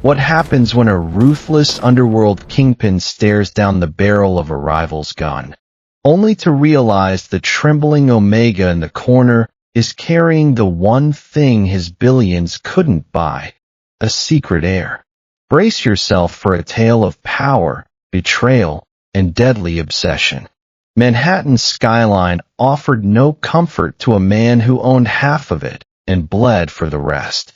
What happens when a ruthless underworld kingpin stares down the barrel of a rival's gun, only to realize the trembling Omega in the corner is carrying the one thing his billions couldn't buy, a secret heir. Brace yourself for a tale of power, betrayal, and deadly obsession. Manhattan's skyline offered no comfort to a man who owned half of it and bled for the rest.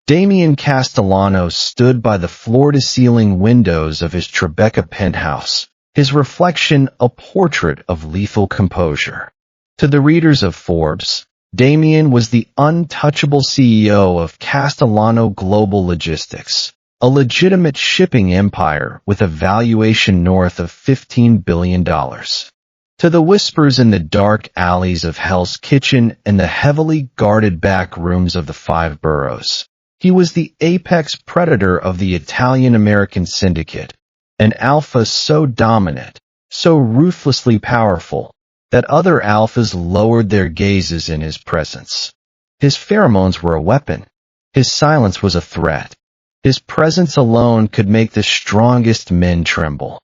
Damien Castellanos stood by the floor-to-ceiling windows of his Tribeca penthouse, his reflection a portrait of lethal composure. To the readers of Forbes, Damien was the untouchable CEO of Castellano Global Logistics, a legitimate shipping empire with a valuation north of $15 billion. To the whispers in the dark alleys of Hell's Kitchen and the heavily guarded back rooms of the Five Boroughs, he was the apex predator of the Italian-American syndicate, an alpha so dominant, so ruthlessly powerful, that other alphas lowered their gazes in his presence. His pheromones were a weapon. His silence was a threat. His presence alone could make the strongest men tremble.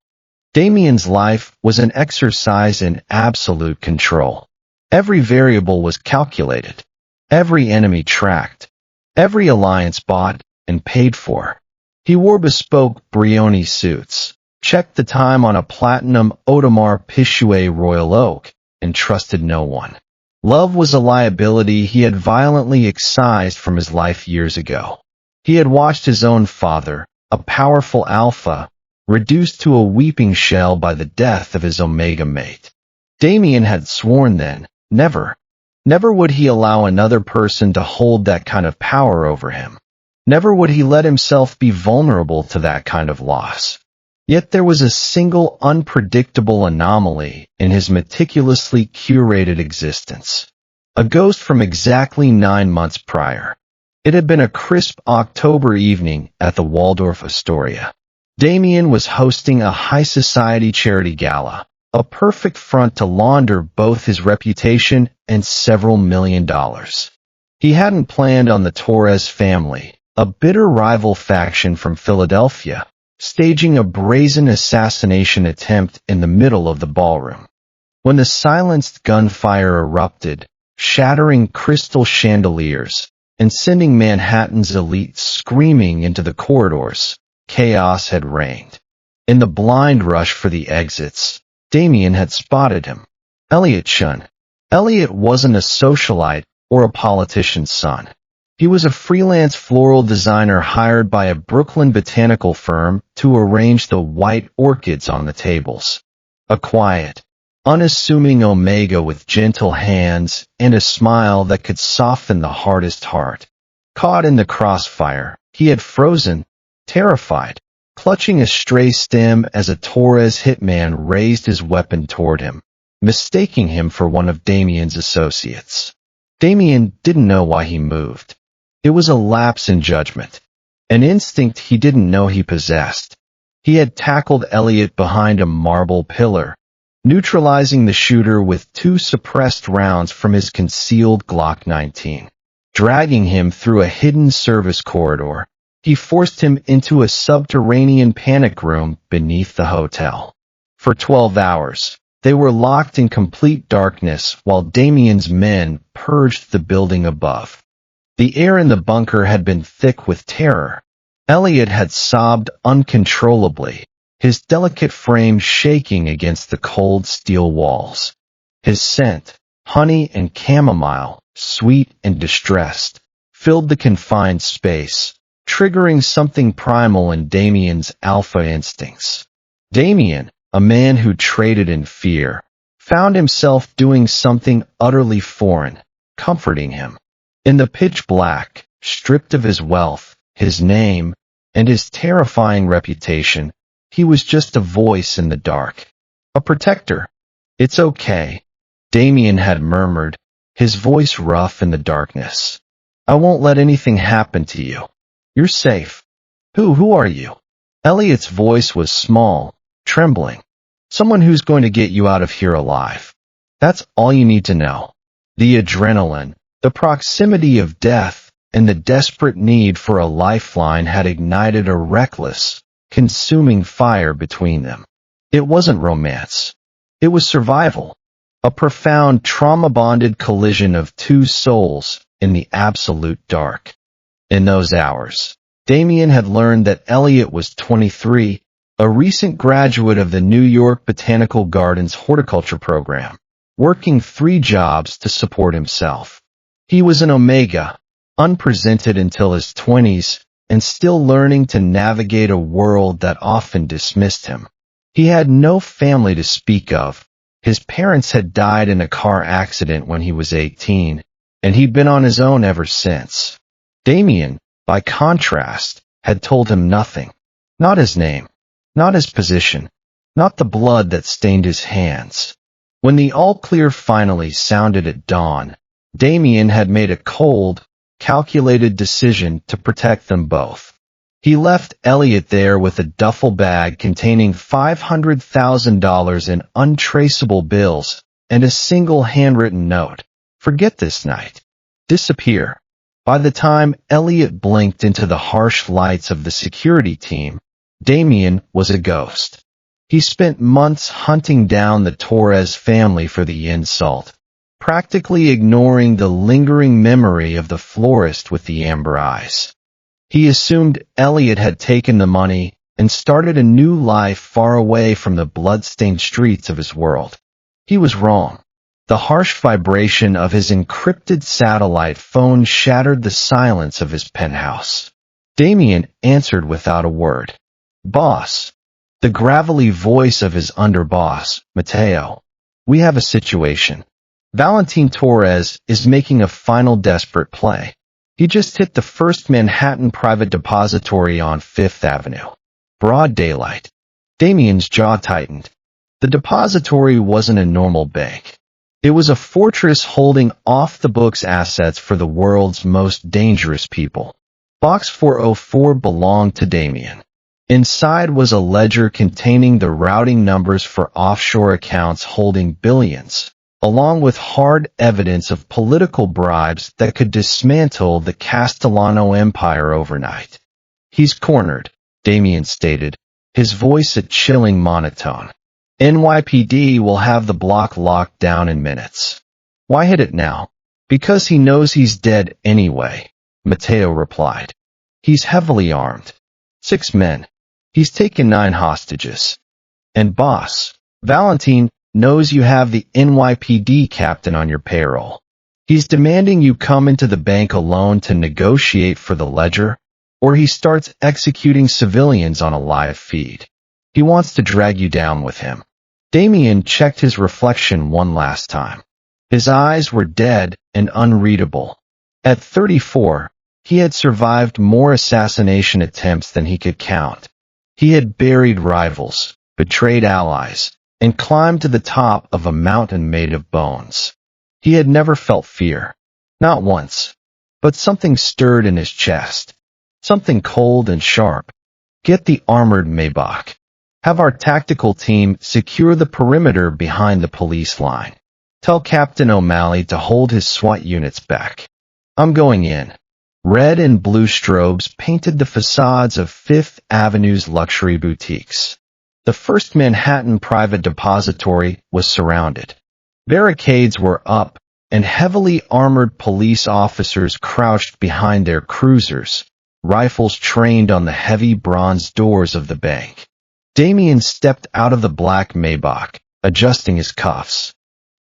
Damien's life was an exercise in absolute control. Every variable was calculated. Every enemy tracked. Every alliance bought and paid for. He wore bespoke Brioni suits, checked the time on a platinum Audemars Piguet Royal Oak, and trusted no one. Love was a liability he had violently excised from his life years ago. He had watched his own father, a powerful alpha, reduced to a weeping shell by the death of his Omega mate. Damien had sworn then, never would he allow another person to hold that kind of power over him. Never would he let himself be vulnerable to that kind of loss. Yet there was a single unpredictable anomaly in his meticulously curated existence. A ghost from exactly 9 months prior. It had been a crisp October evening at the Waldorf Astoria. Damien was hosting a high society charity gala, a perfect front to launder both his reputation and several $1 million. He hadn't planned on the Torres family, a bitter rival faction from Philadelphia, staging a brazen assassination attempt in the middle of the ballroom. When the silenced gunfire erupted, shattering crystal chandeliers, and sending Manhattan's elite screaming into the corridors, chaos had reigned. In the blind rush for the exits, Damien had spotted him. Elliot Chun. Elliot wasn't a socialite or a politician's son. He was a freelance floral designer hired by a Brooklyn botanical firm to arrange the white orchids on the tables. A quiet, unassuming Omega with gentle hands and a smile that could soften the hardest heart. Caught in the crossfire, he had frozen, terrified, clutching a stray stem as a Torres hitman raised his weapon toward him, mistaking him for one of Damien's associates. Damien didn't know why he moved. It was a lapse in judgment, an instinct he didn't know he possessed. He had tackled Elliot behind a marble pillar, neutralizing the shooter with 2 suppressed rounds from his concealed Glock 19. Dragging him through a hidden service corridor, he forced him into a subterranean panic room beneath the hotel. For 12 hours, they were locked in complete darkness while Damien's men purged the building above. The air in the bunker had been thick with terror. Elliot had sobbed uncontrollably, his delicate frame shaking against the cold steel walls. His scent, honey and chamomile, sweet and distressed, filled the confined space, triggering something primal in Damien's alpha instincts. Damien, a man who traded in fear, found himself doing something utterly foreign, comforting him. In the pitch black, stripped of his wealth, his name, and his terrifying reputation, he was just a voice in the dark. A protector. "It's okay," Damien had murmured, his voice rough in the darkness. "I won't let anything happen to you. You're safe." Who are you?" Elliot's voice was small, trembling. "Someone who's going to get you out of here alive. That's all you need to know." The adrenaline, the proximity of death, and the desperate need for a lifeline had ignited a reckless, consuming fire between them. It wasn't romance. It was survival. A profound trauma-bonded collision of two souls in the absolute dark. In those hours, Damien had learned that Elliot was 23, a recent graduate of the New York Botanical Gardens horticulture program, working 3 jobs to support himself. He was an Omega, unpresented until his 20s, and still learning to navigate a world that often dismissed him. He had no family to speak of. His parents had died in a car accident when he was 18, and he'd been on his own ever since. Damien, by contrast, had told him nothing. Not his name, not his position, not the blood that stained his hands. When the all-clear finally sounded at dawn, Damien had made a cold, calculated decision to protect them both. He left Elliot there with a duffel bag containing $500,000 in untraceable bills and a single handwritten note. Forget this night. Disappear. By the time Elliot blinked into the harsh lights of the security team, Damien was a ghost. He spent months hunting down the Torres family for the insult, practically ignoring the lingering memory of the florist with the amber eyes. He assumed Elliot had taken the money and started a new life far away from the blood-stained streets of his world. He was wrong. The harsh vibration of his encrypted satellite phone shattered the silence of his penthouse. Damien answered without a word. "Boss." The gravelly voice of his underboss, Mateo. "We have a situation. Valentin Torres is making a final desperate play. He just hit the First Manhattan Private Depository on 5th Avenue. Broad daylight." Damien's jaw tightened. The depository wasn't a normal bank. It was a fortress holding off-the-books assets for the world's most dangerous people. Box 404 belonged to Damien. Inside was a ledger containing the routing numbers for offshore accounts holding billions, along with hard evidence of political bribes that could dismantle the Castellano Empire overnight. "He's cornered," Damien stated, his voice a chilling monotone. "NYPD will have the block locked down in minutes." "Why hit it now?" "Because he knows he's dead anyway," Mateo replied. "He's heavily armed. 6 men. He's taken 9 hostages. And boss, Valentin knows you have the NYPD captain on your payroll. He's demanding you come into the bank alone to negotiate for the ledger, or he starts executing civilians on a live feed. He wants to drag you down with him." Damien checked his reflection one last time. His eyes were dead and unreadable. At 34, he had survived more assassination attempts than he could count. He had buried rivals, betrayed allies, and climbed to the top of a mountain made of bones. He had never felt fear. Not once. But something stirred in his chest. Something cold and sharp. "Get the armored Maybach. Have our tactical team secure the perimeter behind the police line. Tell Captain O'Malley to hold his SWAT units back. I'm going in." Red and blue strobes painted the facades of 5th Avenue's luxury boutiques. The First Manhattan Private Depository was surrounded. Barricades were up, and heavily armored police officers crouched behind their cruisers, rifles trained on the heavy bronze doors of the bank. Damien stepped out of the black Maybach, adjusting his cuffs.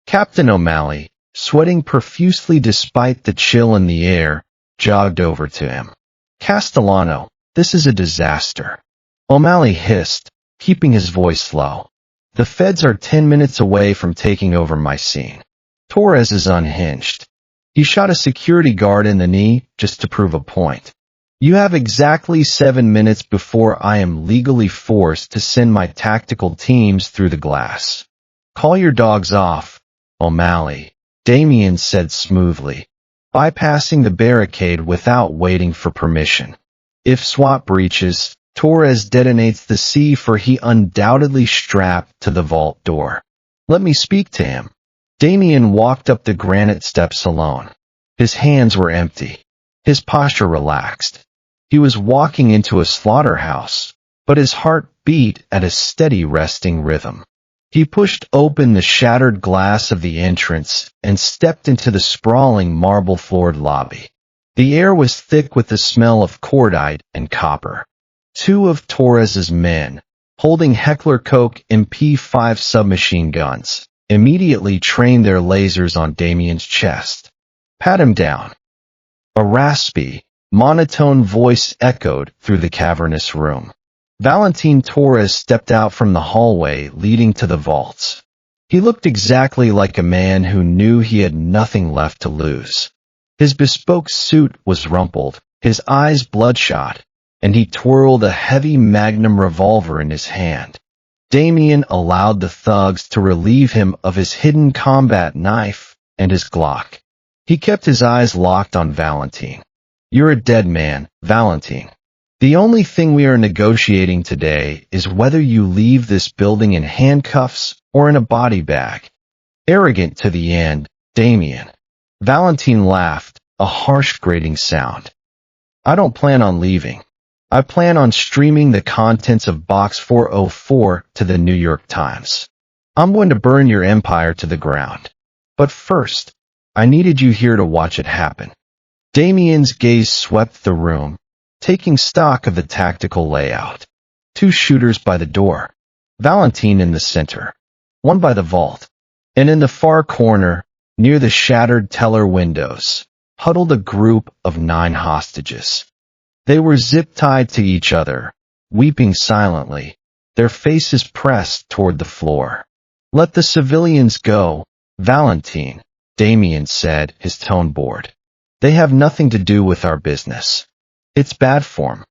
Captain O'Malley, sweating profusely despite the chill in the air, jogged over to him. "Castellano, this is a disaster," O'Malley hissed, keeping his voice low. "The feds are 10 minutes away from taking over my scene. Torres is unhinged. He shot a security guard in the knee just to prove a point. You have exactly 7 minutes before I am legally forced to send my tactical teams through the glass. Call your dogs off, O'Malley," Damien said smoothly, bypassing the barricade without waiting for permission. "If SWAT breaches, Torres detonates the C, for he undoubtedly strapped to the vault door. Let me speak to him." Damien walked up the granite steps alone. His hands were empty. His posture relaxed. He was walking into a slaughterhouse, but his heart beat at a steady resting rhythm. He pushed open the shattered glass of the entrance and stepped into the sprawling marble-floored lobby. The air was thick with the smell of cordite and copper. Two of Torres's men, holding Heckler Koch MP5 submachine guns, immediately trained their lasers on Damien's chest. "Pat him down." A raspy, monotone voice echoed through the cavernous room. Valentin Torres stepped out from the hallway leading to the vaults. He looked exactly like a man who knew he had nothing left to lose. His bespoke suit was rumpled, his eyes bloodshot, and he twirled a heavy magnum revolver in his hand. Damien allowed the thugs to relieve him of his hidden combat knife and his Glock. He kept his eyes locked on Valentin. "You're a dead man, Valentin. The only thing we are negotiating today is whether you leave this building in handcuffs or in a body bag." Arrogant to the end, Damien. Valentin laughed, a harsh grating sound. "I don't plan on leaving. I plan on streaming the contents of Box 404 to the New York Times. I'm going to burn your empire to the ground. But first, I needed you here to watch it happen." Damien's gaze swept the room, taking stock of the tactical layout. Two shooters by the door, Valentin in the center, one by the vault, and in the far corner, near the shattered teller windows, huddled a group of 9 hostages. They were zip-tied to each other, weeping silently, their faces pressed toward the floor. "Let the civilians go, Valentin," Damien said, his tone bored. "They have nothing to do with our business. It's bad form.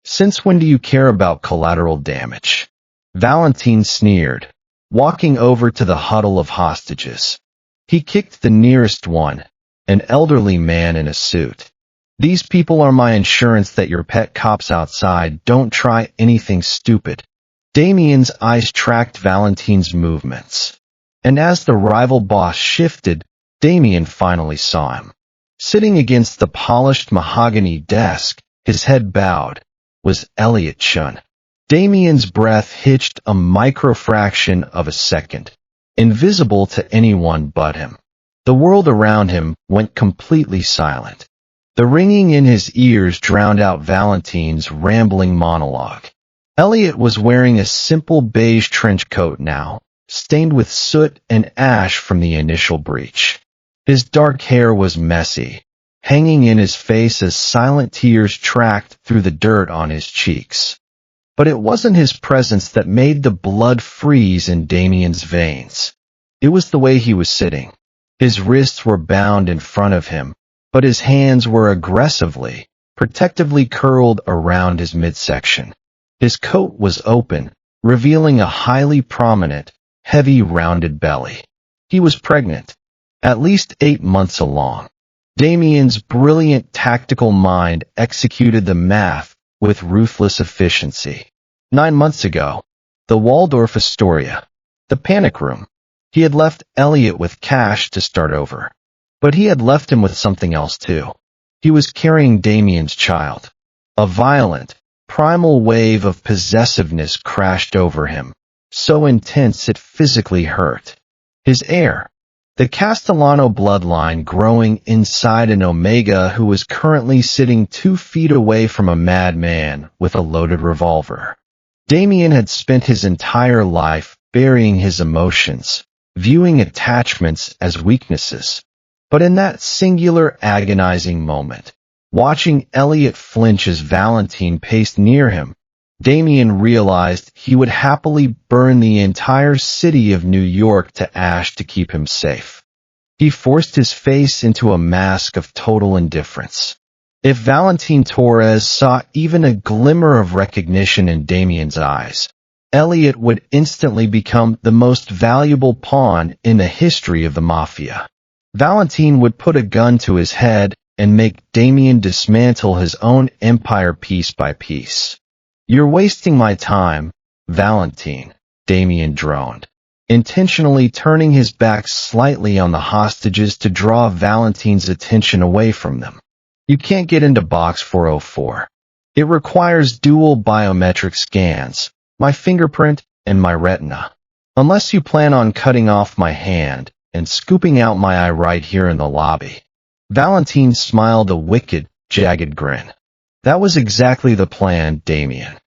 Since when do you care about collateral damage?" Valentin sneered, walking over to the huddle of hostages. He kicked the nearest one, an elderly man in a suit. "These people are my insurance that your pet cops outside don't try anything stupid." Damien's eyes tracked Valentin's movements, and as the rival boss shifted, Damien finally saw him. Sitting against the polished mahogany desk, his head bowed, was Elliot Chun. Damien's breath hitched a microfraction of a second, invisible to anyone but him. The world around him went completely silent. The ringing in his ears drowned out Valentin's rambling monologue. Elliot was wearing a simple beige trench coat now, stained with soot and ash from the initial breach. His dark hair was messy, hanging in his face as silent tears tracked through the dirt on his cheeks. But it wasn't his presence that made the blood freeze in Damien's veins. It was the way he was sitting. His wrists were bound in front of him, but his hands were aggressively, protectively curled around his midsection. His coat was open, revealing a highly prominent, heavy rounded belly. He was pregnant, at least 8 months along. Damien's brilliant tactical mind executed the math with ruthless efficiency. 9 months ago, the Waldorf Astoria, the panic room. He had left Elliot with cash to start over. But he had left him with something else too. He was carrying Damien's child. A violent, primal wave of possessiveness crashed over him, so intense it physically hurt. His heir, the Castellano bloodline growing inside an Omega who was currently sitting 2 feet away from a madman with a loaded revolver. Damien had spent his entire life burying his emotions, viewing attachments as weaknesses. But in that singular agonizing moment, watching Elliot flinch as Valentin paced near him, Damien realized he would happily burn the entire city of New York to ash to keep him safe. He forced his face into a mask of total indifference. If Valentin Torres saw even a glimmer of recognition in Damien's eyes, Elliot would instantly become the most valuable pawn in the history of the Mafia. Valentin would put a gun to his head and make Damien dismantle his own empire piece by piece. "You're wasting my time, Valentin," Damien droned, intentionally turning his back slightly on the hostages to draw Valentin's attention away from them. You can't get into box 404. It requires dual biometric scans, my fingerprint and my retina. Unless you plan on cutting off my hand and scooping out my eye right here in the lobby." Valentine smiled a wicked, jagged grin. "That was exactly the plan, Damien."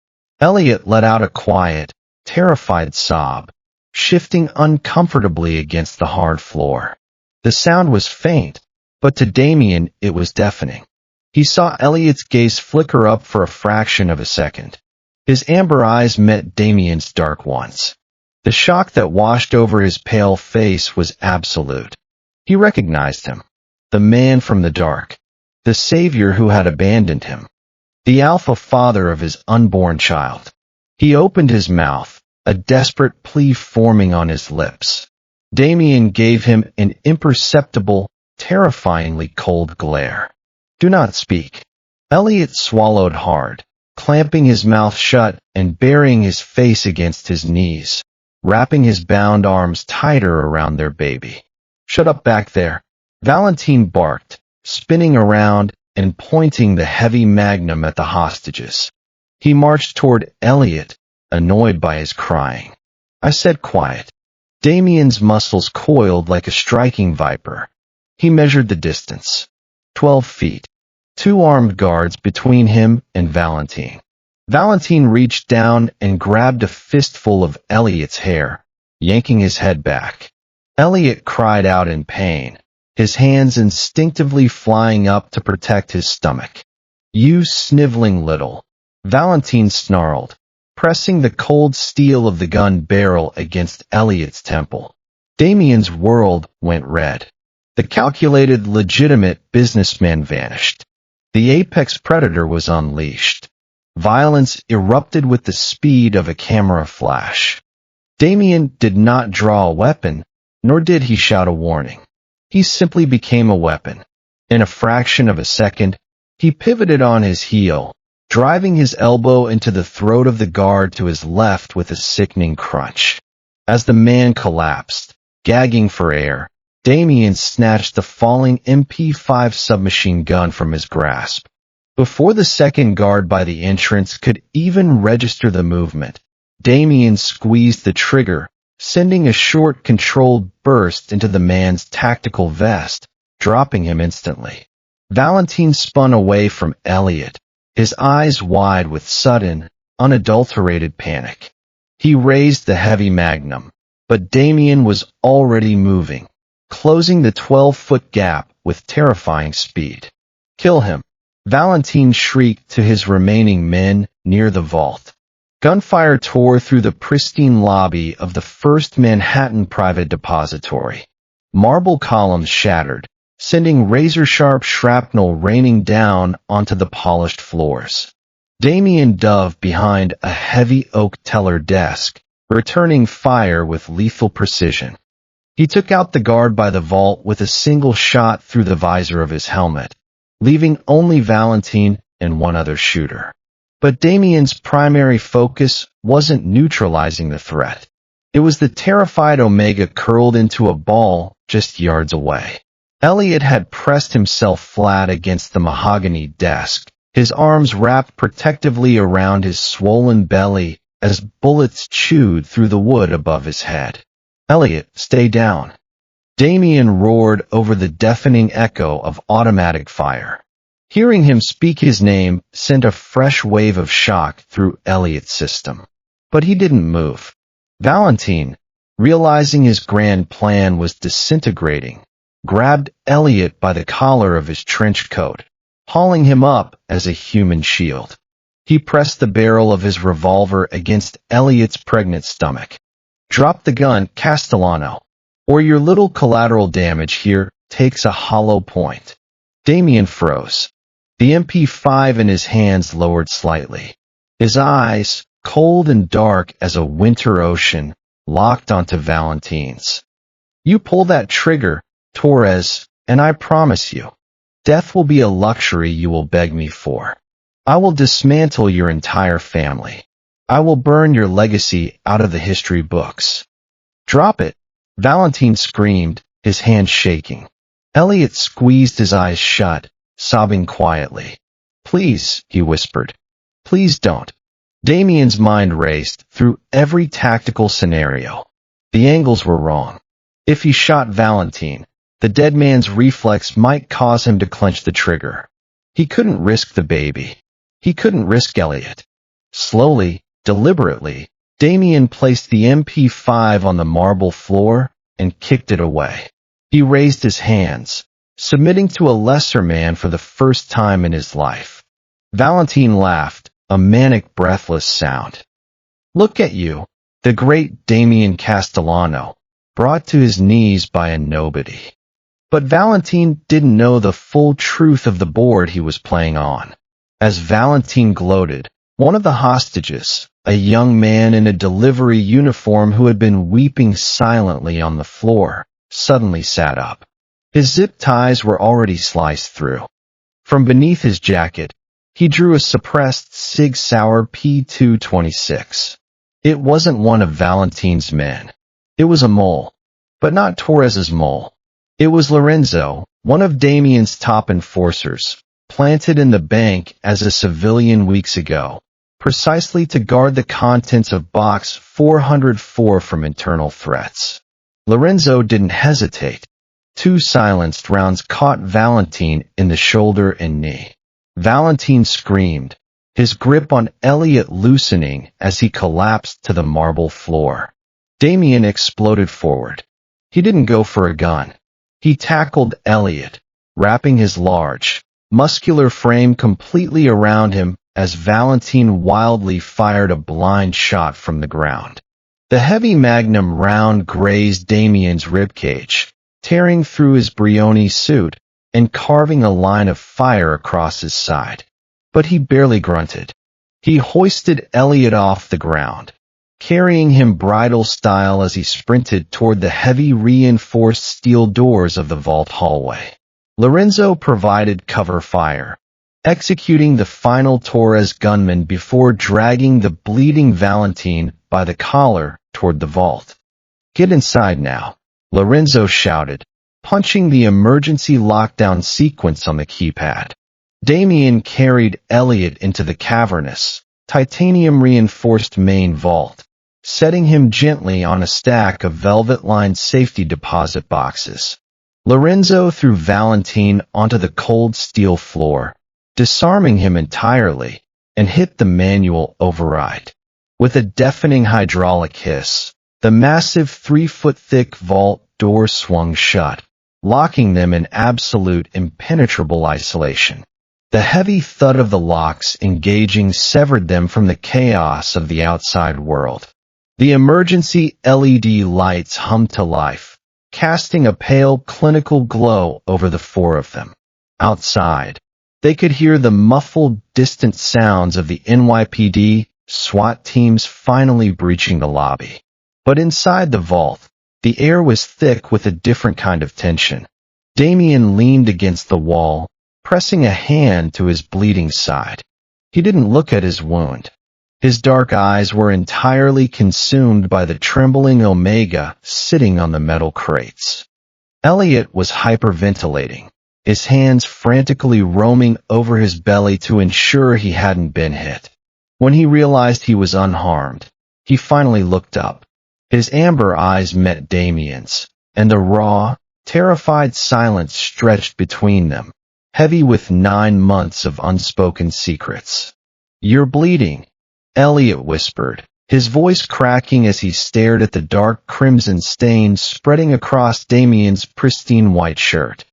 Elliot let out a quiet, terrified sob, shifting uncomfortably against the hard floor. The sound was faint, but to Damien it was deafening. He saw Elliot's gaze flicker up for a fraction of a second. His amber eyes met Damien's dark ones. The shock that washed over his pale face was absolute. He recognized him. The man from the dark. The savior who had abandoned him. The alpha father of his unborn child. He opened his mouth, a desperate plea forming on his lips. Damien gave him an imperceptible, terrifyingly cold glare. "Do not speak." Elliot swallowed hard, clamping his mouth shut and burying his face against his knees, wrapping his bound arms tighter around their baby. "Shut up back there," Valentine barked, spinning around and pointing the heavy magnum at the hostages. He marched toward Elliot, annoyed by his crying. "I said quiet." Damien's muscles coiled like a striking viper. He measured the distance. 12 feet. 2 armed guards between him and Valentine. Valentine reached down and grabbed a fistful of Elliot's hair, yanking his head back. Elliot cried out in pain, his hands instinctively flying up to protect his stomach. "You sniveling little," Valentine snarled, pressing the cold steel of the gun barrel against Elliot's temple. Damien's world went red. The calculated, legitimate businessman vanished. The apex predator was unleashed. Violence erupted with the speed of a camera flash. Damien did not draw a weapon, nor did he shout a warning. He simply became a weapon. In a fraction of a second, he pivoted on his heel, driving his elbow into the throat of the guard to his left with a sickening crunch. As the man collapsed, gagging for air, Damien snatched the falling MP5 submachine gun from his grasp. Before the second guard by the entrance could even register the movement, Damien squeezed the trigger, sending a short, controlled burst into the man's tactical vest, dropping him instantly. Valentine spun away from Elliot, his eyes wide with sudden, unadulterated panic. He raised the heavy magnum, but Damien was already moving, closing the 12-foot gap with terrifying speed. "Kill him," Valentine shrieked to his remaining men near the vault. Gunfire tore through the pristine lobby of the First Manhattan Private Depository. Marble columns shattered, sending razor-sharp shrapnel raining down onto the polished floors. Damien dove behind a heavy oak teller desk, returning fire with lethal precision. He took out the guard by the vault with a single shot through the visor of his helmet, leaving only Valentine and one other shooter. But Damien's primary focus wasn't neutralizing the threat. It was the terrified Omega curled into a ball just yards away. Elliot had pressed himself flat against the mahogany desk, his arms wrapped protectively around his swollen belly as bullets chewed through the wood above his head. "Elliot, stay down." Damien roared over the deafening echo of automatic fire. Hearing him speak his name sent a fresh wave of shock through Elliot's system. But he didn't move. Valentine, realizing his grand plan was disintegrating, grabbed Elliot by the collar of his trench coat, hauling him up as a human shield. He pressed the barrel of his revolver against Elliot's pregnant stomach. "Drop the gun, Castellano, or your little collateral damage here takes a hollow point." Damien froze. The MP5 in his hands lowered slightly. His eyes, cold and dark as a winter ocean, locked onto Valentine's. "You pull that trigger, Torres, and I promise you, death will be a luxury you will beg me for. I will dismantle your entire family. I will burn your legacy out of the history books." "Drop it," Valentine screamed, his hands shaking. Elliot squeezed his eyes shut, sobbing quietly. "Please," he whispered. "Please don't." Damien's mind raced through every tactical scenario. The angles were wrong. If he shot Valentine, the dead man's reflex might cause him to clench the trigger. He couldn't risk the baby. He couldn't risk Elliot. Slowly, deliberately, Damien placed the MP5 on the marble floor and kicked it away. He raised his hands, submitting to a lesser man for the first time in his life. Valentine laughed, a manic, breathless sound. "Look at you," the great Damien Castellano, brought to his knees by a nobody. But Valentine didn't know the full truth of the board he was playing on. As Valentine gloated, one of the hostages, a young man in a delivery uniform who had been weeping silently on the floor, suddenly sat up. His zip ties were already sliced through. From beneath his jacket, he drew a suppressed Sig Sauer P226. It wasn't one of Valentine's men. It was a mole. But not Torres's mole. It was Lorenzo, one of Damien's top enforcers, planted in the bank as a civilian weeks ago, precisely to guard the contents of box 404 from internal threats. Lorenzo didn't hesitate. 2 silenced rounds caught Valentine in the shoulder and knee. Valentine screamed, his grip on Elliot loosening as he collapsed to the marble floor. Damien exploded forward. He didn't go for a gun. He tackled Elliot, wrapping his large, muscular frame completely around him as Valentine wildly fired a blind shot from the ground. The heavy magnum round grazed Damien's ribcage, tearing through his Brioni suit and carving a line of fire across his side. But he barely grunted. He hoisted Elliot off the ground, carrying him bridal style as he sprinted toward the heavy reinforced steel doors of the vault hallway. Lorenzo provided cover fire, executing the final Torres gunman before dragging the bleeding Valentine by the collar toward the vault. "Get inside now," Lorenzo shouted, punching the emergency lockdown sequence on the keypad. Damien carried Elliot into the cavernous, titanium-reinforced main vault, setting him gently on a stack of velvet-lined safety deposit boxes. Lorenzo threw Valentine onto the cold steel floor, disarming him entirely, and hit the manual override. With a deafening hydraulic hiss, the massive 3-foot-thick vault door swung shut, locking them in absolute impenetrable isolation. The heavy thud of the locks engaging severed them from the chaos of the outside world. The emergency LED lights hummed to life, casting a pale clinical glow over the 4 of them. Outside, they could hear the muffled, distant sounds of the NYPD SWAT teams finally breaching the lobby. But inside the vault, the air was thick with a different kind of tension. Damien leaned against the wall, pressing a hand to his bleeding side. He didn't look at his wound. His dark eyes were entirely consumed by the trembling Omega sitting on the metal crates. Elliot was hyperventilating, his hands frantically roaming over his belly to ensure he hadn't been hit. When he realized he was unharmed, he finally looked up. His amber eyes met Damien's, and the raw, terrified silence stretched between them, heavy with 9 months of unspoken secrets. "You're bleeding," Elliot whispered, his voice cracking as he stared at the dark crimson stain spreading across Damien's pristine white shirt.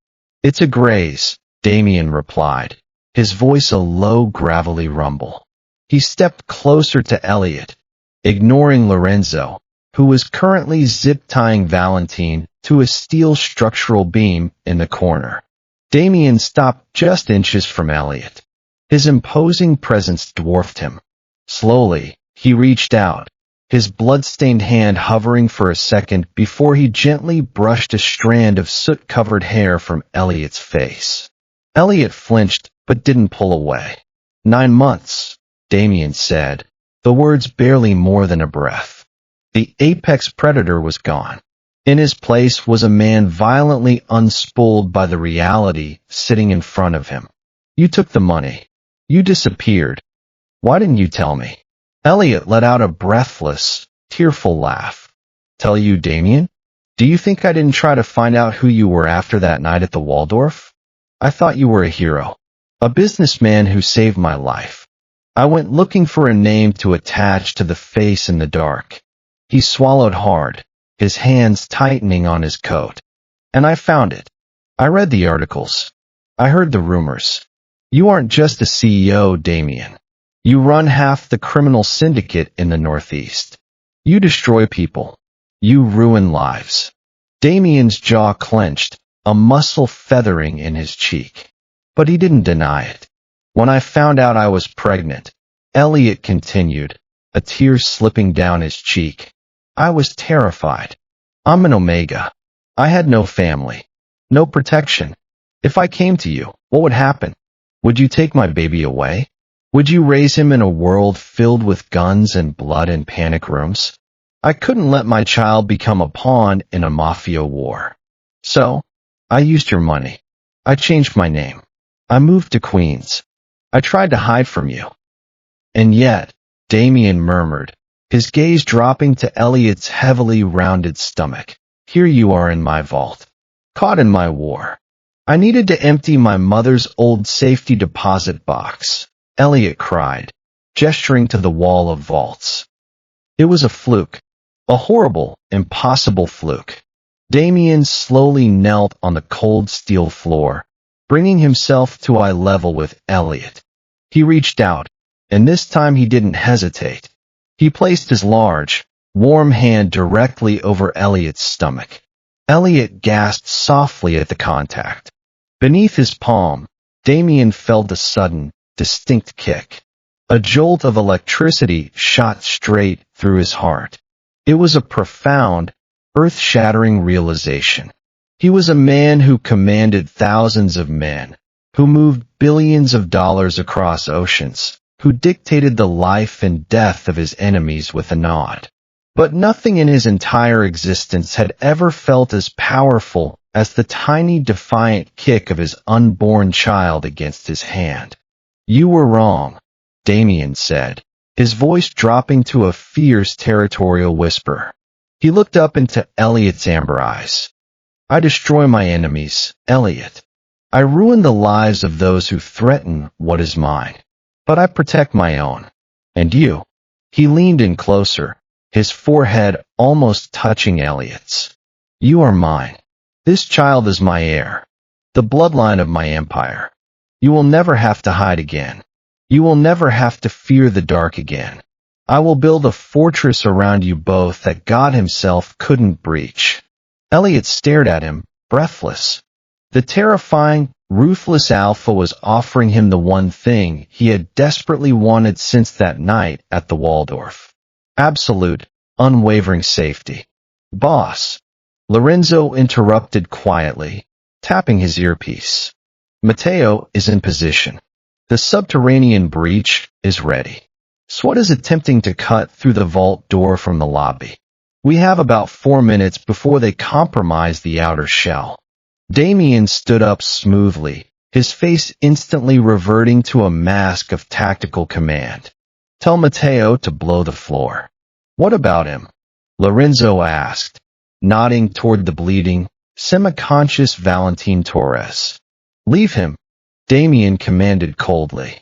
"It's a graze," Damien replied, his voice a low, gravelly rumble. He stepped closer to Elliot, ignoring Lorenzo, who was currently zip-tying Valentine to a steel structural beam in the corner. Damien stopped just inches from Elliot. His imposing presence dwarfed him. Slowly, he reached out, his blood-stained hand hovering for a second before he gently brushed a strand of soot-covered hair from Elliot's face. Elliot flinched but didn't pull away. 9 months, Damien said, the words barely more than a breath. The apex predator was gone. In his place was a man violently unspooled by the reality sitting in front of him. You took the money. You disappeared. Why didn't you tell me? Elliot let out a breathless, tearful laugh. Tell you, Damien? Do you think I didn't try to find out who you were after that night at the Waldorf? I thought you were a hero. A businessman who saved my life. I went looking for a name to attach to the face in the dark. He swallowed hard, his hands tightening on his coat. And I found it. I read the articles. I heard the rumors. You aren't just a CEO, Damien. You run half the criminal syndicate in the Northeast. You destroy people. You ruin lives. Damien's jaw clenched, a muscle feathering in his cheek. But he didn't deny it. When I found out I was pregnant, Elliot continued, a tear slipping down his cheek. I was terrified. I'm an Omega. I had no family, no protection. If I came to you, what would happen? Would you take my baby away? Would you raise him in a world filled with guns and blood and panic rooms? I couldn't let my child become a pawn in a Mafia war. So, I used your money. I changed my name. I moved to Queens. I tried to hide from you. And yet, Damien murmured, his gaze dropping to Elliot's heavily rounded stomach. Here you are in my vault, caught in my war. I needed to empty my mother's old safety deposit box, Elliot cried, gesturing to the wall of vaults. It was a fluke, a horrible, impossible fluke. Damien slowly knelt on the cold steel floor, bringing himself to eye level with Elliot. He reached out, and this time he didn't hesitate. He placed his large, warm hand directly over Elliot's stomach. Elliot gasped softly at the contact. Beneath his palm, Damien felt a sudden, distinct kick. A jolt of electricity shot straight through his heart. It was a profound, earth-shattering realization. He was a man who commanded thousands of men, who moved billions of dollars across oceans, who dictated the life and death of his enemies with a nod. But nothing in his entire existence had ever felt as powerful as the tiny defiant kick of his unborn child against his hand. You were wrong, Damien said, his voice dropping to a fierce territorial whisper. He looked up into Elliot's amber eyes. I destroy my enemies, Elliot. I ruin the lives of those who threaten what is mine. But I protect my own. And you? He leaned in closer, his forehead almost touching Elliot's. You are mine. This child is my heir, the bloodline of my empire. You will never have to hide again. You will never have to fear the dark again. I will build a fortress around you both that God himself couldn't breach. Elliot stared at him, breathless. The terrifying, ruthless alpha was offering him the one thing he had desperately wanted since that night at the Waldorf. Absolute, unwavering safety. Boss. Lorenzo interrupted quietly, tapping his earpiece. Matteo is in position. The subterranean breach is ready. SWAT is attempting to cut through the vault door from the lobby. We have about 4 minutes before they compromise the outer shell. Damien stood up smoothly, his face instantly reverting to a mask of tactical command. Tell Matteo to blow the floor. What about him? Lorenzo asked, nodding toward the bleeding, semi-conscious Valentin Torres. Leave him, Damien commanded coldly.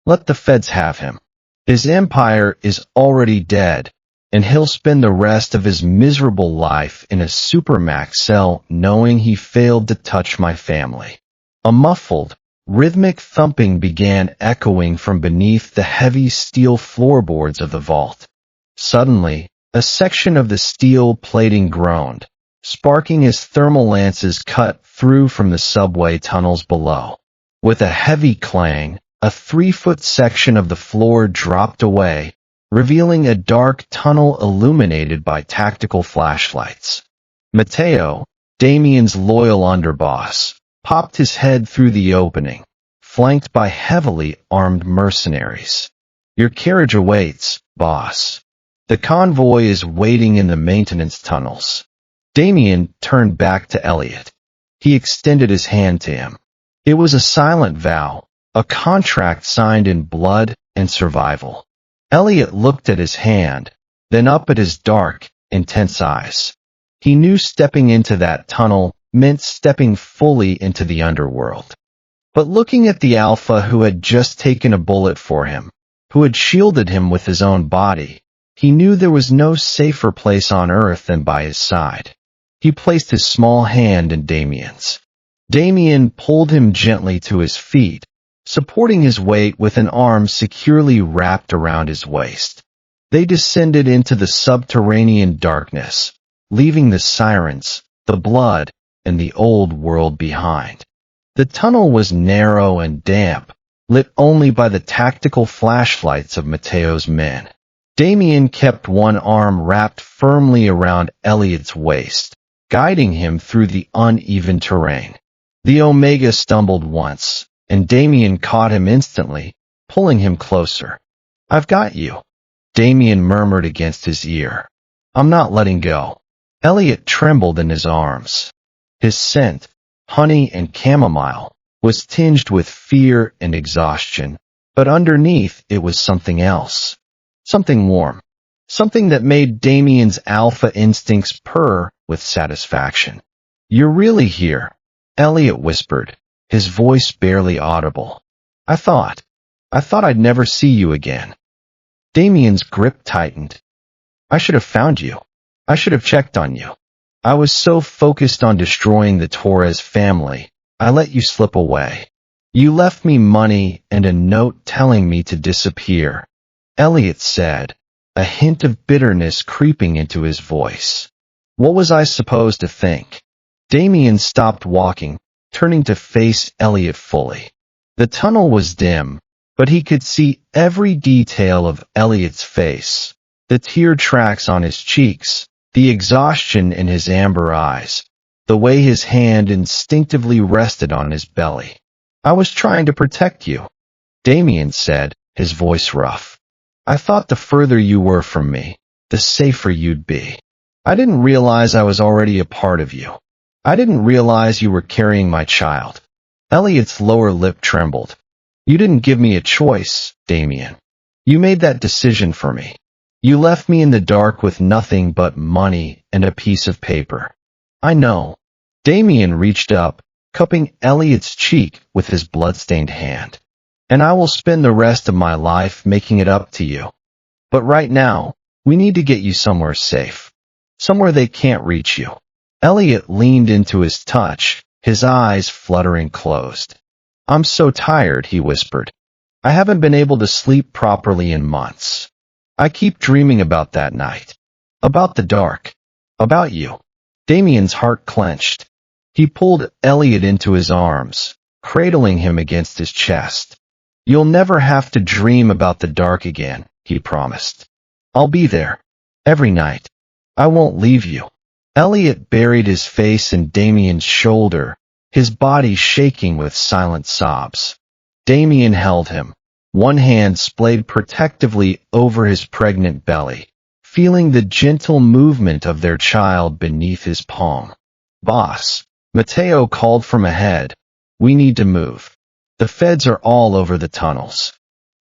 Let the feds have him. His empire is already dead, and he'll spend the rest of his miserable life in a supermax cell knowing he failed to touch my family. A muffled, rhythmic thumping began echoing from beneath the heavy steel floorboards of the vault. Suddenly, a section of the steel plating groaned, sparking as thermal lances cut through from the subway tunnels below. With a heavy clang, a 3-foot section of the floor dropped away, revealing a dark tunnel illuminated by tactical flashlights. Matteo, Damien's loyal underboss, popped his head through the opening, flanked by heavily armed mercenaries. Your carriage awaits, boss. The convoy is waiting in the maintenance tunnels. Damien turned back to Elliot. He extended his hand to him. It was a silent vow, a contract signed in blood and survival. Elliot looked at his hand, then up at his dark, intense eyes. He knew stepping into that tunnel meant stepping fully into the underworld. But looking at the alpha who had just taken a bullet for him, who had shielded him with his own body, he knew there was no safer place on earth than by his side. He placed his small hand in Damien's. Damien pulled him gently to his feet, supporting his weight with an arm securely wrapped around his waist. They descended into the subterranean darkness, leaving the sirens, the blood, and the old world behind. The tunnel was narrow and damp, lit only by the tactical flashlights of Mateo's men. Damien kept one arm wrapped firmly around Elliot's waist, guiding him through the uneven terrain. The Omega stumbled once, and Damien caught him instantly, pulling him closer. "I've got you," Damien murmured against his ear. "I'm not letting go." Elliot trembled in his arms. His scent, honey and chamomile, was tinged with fear and exhaustion, but underneath it was something else. Something warm. Something that made Damien's alpha instincts purr with satisfaction. "You're really here," Elliot whispered, his voice barely audible. I thought I'd never see you again." Damien's grip tightened. "I should have found you. I should have checked on you. I was so focused on destroying the Torres family, I let you slip away. You left me money and a note telling me to disappear," Elliot said, a hint of bitterness creeping into his voice. "What was I supposed to think?" Damien stopped walking, turning to face Elliot fully. The tunnel was dim, but he could see every detail of Elliot's face, the tear tracks on his cheeks, the exhaustion in his amber eyes, the way his hand instinctively rested on his belly. "I was trying to protect you," Damien said, his voice rough. "I thought the further you were from me, the safer you'd be. I didn't realize I was already a part of you. I didn't realize you were carrying my child." Elliot's lower lip trembled. "You didn't give me a choice, Damien. You made that decision for me. You left me in the dark with nothing but money and a piece of paper." "I know." Damien reached up, cupping Elliot's cheek with his blood-stained hand. "And I will spend the rest of my life making it up to you. But right now, we need to get you somewhere safe. Somewhere they can't reach you." Elliot leaned into his touch, his eyes fluttering closed. "I'm so tired," he whispered. "I haven't been able to sleep properly in months. I keep dreaming about that night. About the dark. About you." Damien's heart clenched. He pulled Elliot into his arms, cradling him against his chest. "You'll never have to dream about the dark again," he promised. "I'll be there. Every night. I won't leave you." Elliot buried his face in Damien's shoulder, his body shaking with silent sobs. Damien held him, one hand splayed protectively over his pregnant belly, feeling the gentle movement of their child beneath his palm. "Boss," Mateo called from ahead, "we need to move. The feds are all over the tunnels."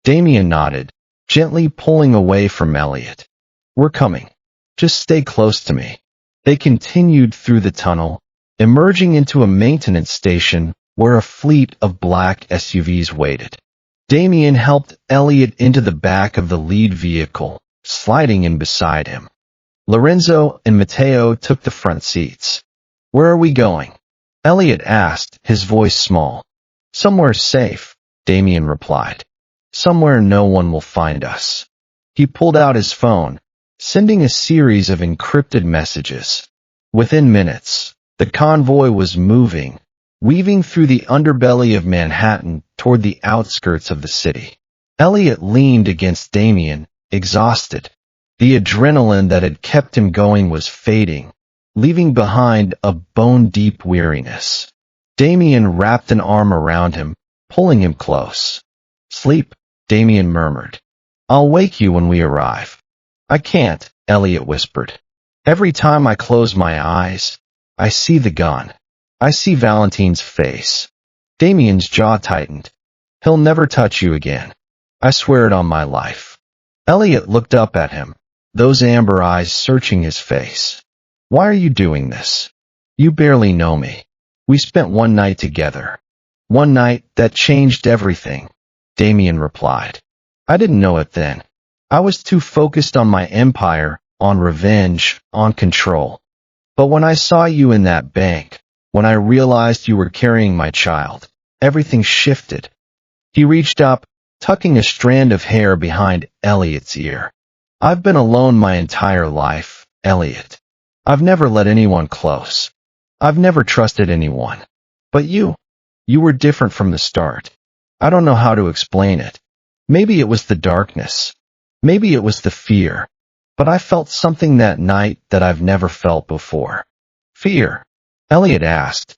Damien nodded, gently pulling away from Elliot. "We're coming. Just stay close to me." They continued through the tunnel, emerging into a maintenance station where a fleet of black SUVs waited. Damien helped Elliot into the back of the lead vehicle, sliding in beside him. Lorenzo and Mateo took the front seats. "Where are we going?" Elliot asked, his voice small. "Somewhere safe," Damien replied. "Somewhere no one will find us." He pulled out his phone, sending a series of encrypted messages. Within minutes, the convoy was moving, weaving through the underbelly of Manhattan toward the outskirts of the city. Elliot leaned against Damien, exhausted. The adrenaline that had kept him going was fading, leaving behind a bone-deep weariness. Damien wrapped an arm around him, pulling him close. "Sleep," Damien murmured. "I'll wake you when we arrive." "I can't," Elliot whispered. "Every time I close my eyes, I see the gun. I see Valentine's face." Damien's jaw tightened. He'll never touch you again. I swear it on my life. Elliot looked up at him, those amber eyes searching his face. Why are you doing this? You barely know me. We spent one night together. One night that changed everything, Damien replied. I didn't know it then. I was too focused on my empire, on revenge, on control. But when I saw you in that bank, when I realized you were carrying my child, everything shifted. He reached up, tucking a strand of hair behind Elliot's ear. I've been alone my entire life, Elliot. I've never let anyone close. I've never trusted anyone. But you were different from the start. I don't know how to explain it. Maybe it was the darkness. Maybe it was the fear. But I felt something that night that I've never felt before. Fear? Elliot asked.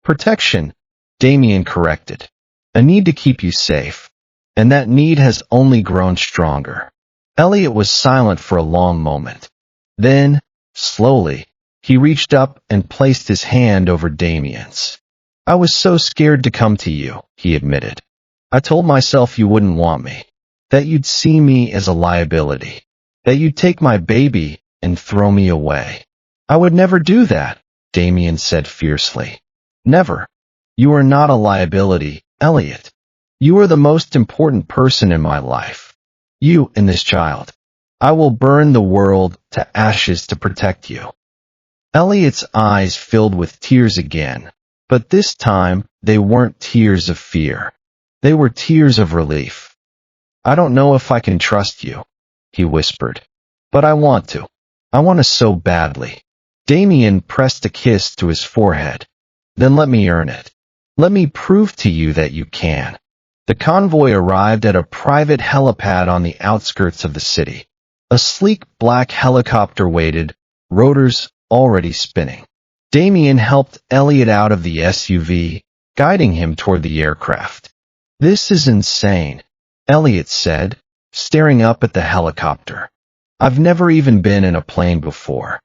Protection, Damien corrected. A need to keep you safe. And that need has only grown stronger. Elliot was silent for a long moment. Then, slowly, he reached up and placed his hand over Damien's. I was so scared to come to you, he admitted. I told myself you wouldn't want me, that you'd see me as a liability, that you'd take my baby and throw me away. I would never do that, Damien said fiercely. Never. You are not a liability, Elliot. You are the most important person in my life. You and this child. I will burn the world to ashes to protect you. Elliot's eyes filled with tears again, but this time they weren't tears of fear. They were tears of relief. I don't know if I can trust you, he whispered. But I want to. I want to so badly. Damien pressed a kiss to his forehead. Then let me earn it. Let me prove to you that you can. The convoy arrived at a private helipad on the outskirts of the city. A sleek black helicopter waited, rotors already spinning. Damien helped Elliot out of the SUV, guiding him toward the aircraft. This is insane, Elliot said, staring up at the helicopter. I've never even been in a plane before.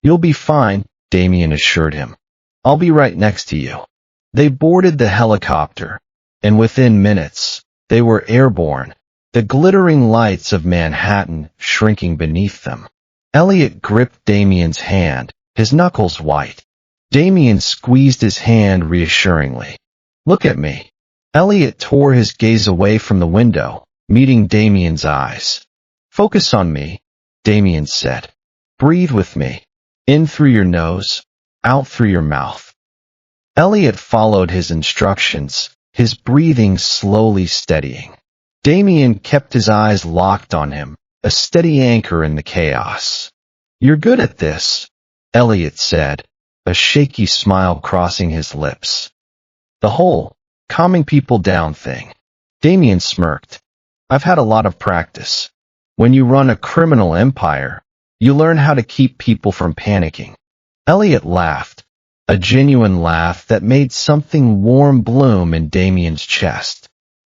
You'll be fine, Damien assured him. I'll be right next to you. They boarded the helicopter, and within minutes, they were airborne, the glittering lights of Manhattan shrinking beneath them. Elliot gripped Damien's hand, his knuckles white. Damien squeezed his hand reassuringly. Look at me. Elliot tore his gaze away from the window, meeting Damien's eyes. Focus on me, Damien said. Breathe with me. In through your nose, out through your mouth. Elliot followed his instructions, his breathing slowly steadying. Damien kept his eyes locked on him, a steady anchor in the chaos. You're good at this, Elliot said, a shaky smile crossing his lips. The whole calming people down thing. Damien smirked. I've had a lot of practice. When you run a criminal empire, you learn how to keep people from panicking. Elliot laughed, a genuine laugh that made something warm bloom in Damien's chest.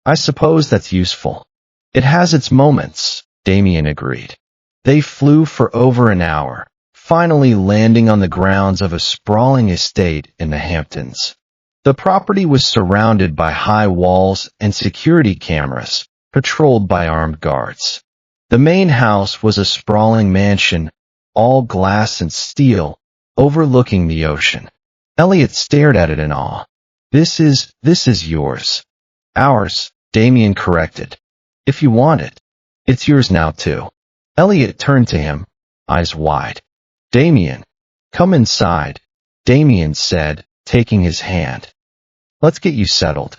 I suppose that's useful. It has its moments, Damien agreed. They flew for over an hour, finally landing on the grounds of a sprawling estate in the Hamptons. The property was surrounded by high walls and security cameras, patrolled by armed guards. The main house was a sprawling mansion, all glass and steel, overlooking the ocean. Elliot stared at it in awe. This is yours. Ours, Damien corrected. If you want it, it's yours now too. Elliot turned to him, eyes wide. Damien, come inside, Damien said, taking his hand. Let's get you settled.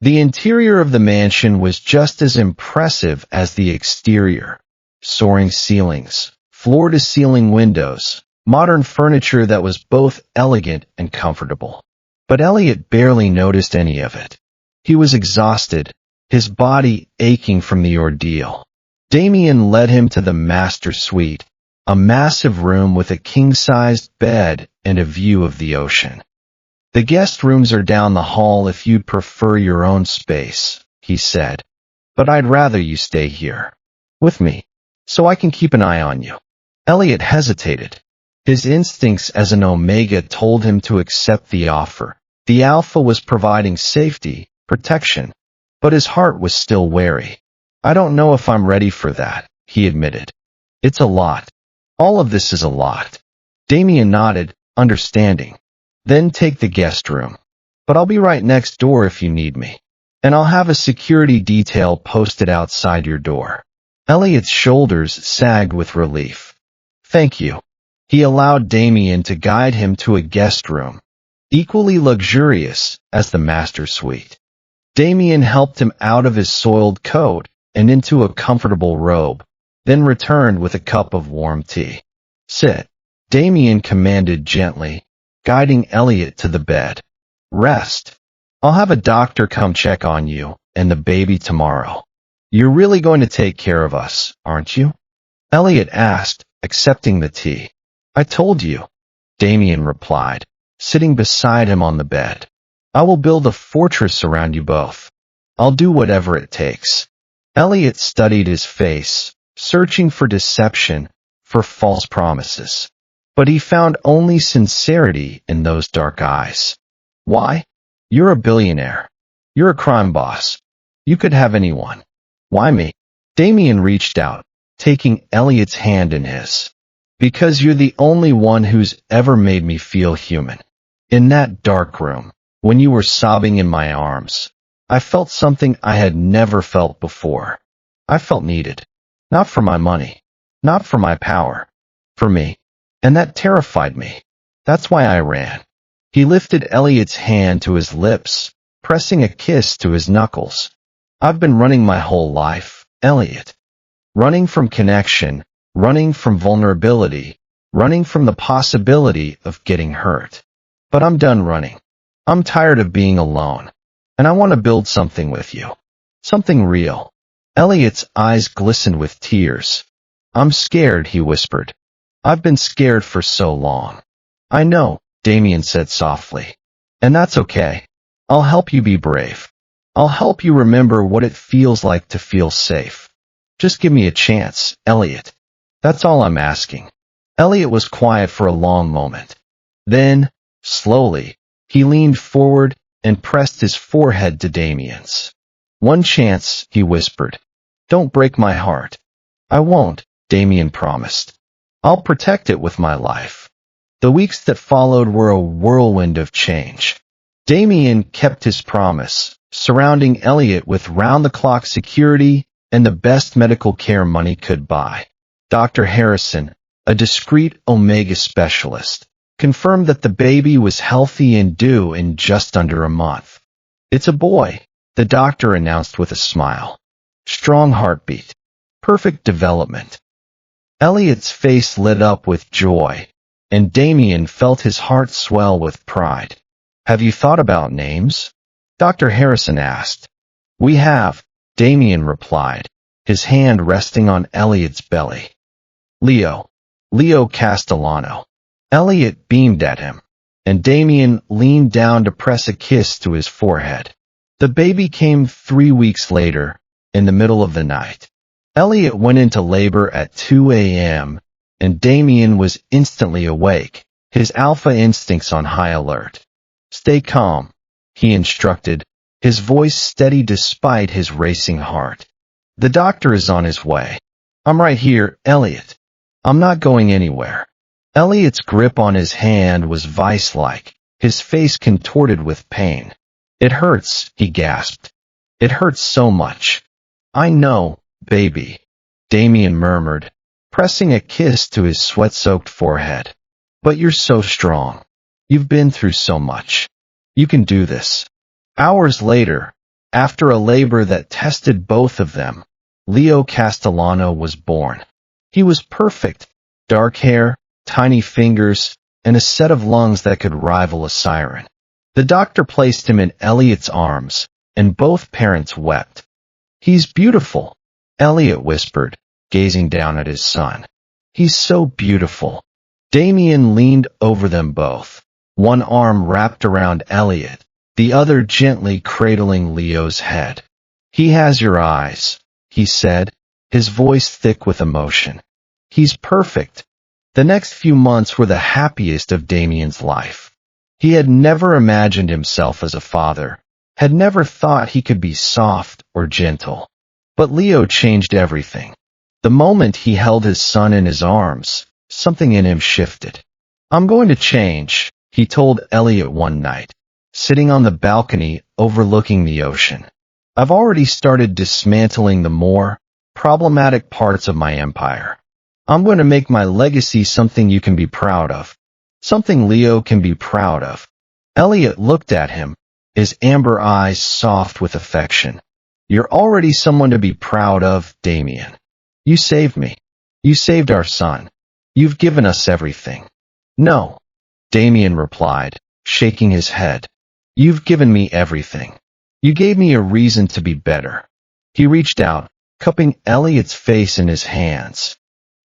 The interior of the mansion was just as impressive as the exterior. Soaring ceilings, floor-to-ceiling windows, modern furniture that was both elegant and comfortable. But Elliot barely noticed any of it. He was exhausted, his body aching from the ordeal. Damien led him to the master suite, a massive room with a king-sized bed and a view of the ocean. The guest rooms are down the hall if you'd prefer your own space, he said. But I'd rather you stay here, with me, so I can keep an eye on you. Elliot hesitated. His instincts as an Omega told him to accept the offer. The Alpha was providing safety, protection. But his heart was still wary. I don't know if I'm ready for that, he admitted. It's a lot. All of this is a lot. Damien nodded, understanding. Then take the guest room. But I'll be right next door if you need me. And I'll have a security detail posted outside your door. Elliot's shoulders sagged with relief. Thank you. He allowed Damien to guide him to a guest room, equally luxurious as the master suite. Damien helped him out of his soiled coat and into a comfortable robe, then returned with a cup of warm tea. Sit, Damien commanded gently, guiding Elliot to the bed. Rest. I'll have a doctor come check on you and the baby tomorrow. You're really going to take care of us, aren't you? Elliot asked, accepting the tea. I told you, Damien replied, sitting beside him on the bed. I will build a fortress around you both. I'll do whatever it takes. Elliot studied his face, searching for deception, for false promises. But he found only sincerity in those dark eyes. Why? You're a billionaire. You're a crime boss. You could have anyone. Why me? Damien reached out, taking Elliot's hand in his. Because you're the only one who's ever made me feel human. In that dark room, when you were sobbing in my arms, I felt something I had never felt before. I felt needed. Not for my money. Not for my power. For me. And that terrified me. That's why I ran. He lifted Elliot's hand to his lips, pressing a kiss to his knuckles. I've been running my whole life, Elliot. Running from connection, running from vulnerability, running from the possibility of getting hurt. But I'm done running. I'm tired of being alone. And I want to build something with you. Something real. Elliot's eyes glistened with tears. I'm scared, he whispered. I've been scared for so long. I know, Damien said softly. And that's okay. I'll help you be brave. I'll help you remember what it feels like to feel safe. Just give me a chance, Elliot. That's all I'm asking. Elliot was quiet for a long moment. Then, slowly, he leaned forward and pressed his forehead to Damien's. One chance, he whispered. Don't break my heart. I won't, Damien promised. I'll protect it with my life. The weeks that followed were a whirlwind of change. Damien kept his promise, surrounding Elliot with round-the-clock security and the best medical care money could buy. Dr. Harrison, a discreet Omega specialist, confirmed that the baby was healthy and due in just under a month. It's a boy, the doctor announced with a smile. Strong heartbeat. Perfect development. Elliot's face lit up with joy, and Damien felt his heart swell with pride. Have you thought about names? Dr. Harrison asked. We have, Damien replied, his hand resting on Elliot's belly. Leo Castellano. Elliot beamed at him, and Damien leaned down to press a kiss to his forehead. The baby came 3 weeks later, in the middle of the night. Elliot went into labor at 2 a.m., and Damien was instantly awake, his alpha instincts on high alert. Stay calm, he instructed, his voice steady despite his racing heart. The doctor is on his way. I'm right here, Elliot. I'm not going anywhere. Elliot's grip on his hand was vice-like, his face contorted with pain. It hurts, he gasped. It hurts so much. I know, baby, Damien murmured, pressing a kiss to his sweat-soaked forehead. But you're so strong. You've been through so much. You can do this. Hours later, after a labor that tested both of them, Leo Castellano was born. He was perfect. Dark hair, tiny fingers, and a set of lungs that could rival a siren. The doctor placed him in Elliot's arms, and both parents wept. He's beautiful, Elliot whispered, gazing down at his son. He's so beautiful. Damien leaned over them both, one arm wrapped around Elliot, the other gently cradling Leo's head. He has your eyes, he said, his voice thick with emotion. He's perfect. The next few months were the happiest of Damien's life. He had never imagined himself as a father, had never thought he could be soft or gentle. But Leo changed everything. The moment he held his son in his arms, something in him shifted. "I'm going to change," he told Elliot one night, sitting on the balcony overlooking the ocean. "I've already started dismantling the more problematic parts of my empire. I'm going to make my legacy something you can be proud of. Something Leo can be proud of." Elliot looked at him, his amber eyes soft with affection. "You're already someone to be proud of, Damien. You saved me. You saved our son. You've given us everything." "No," Damien replied, shaking his head. "You've given me everything. You gave me a reason to be better." He reached out, cupping Elliot's face in his hands.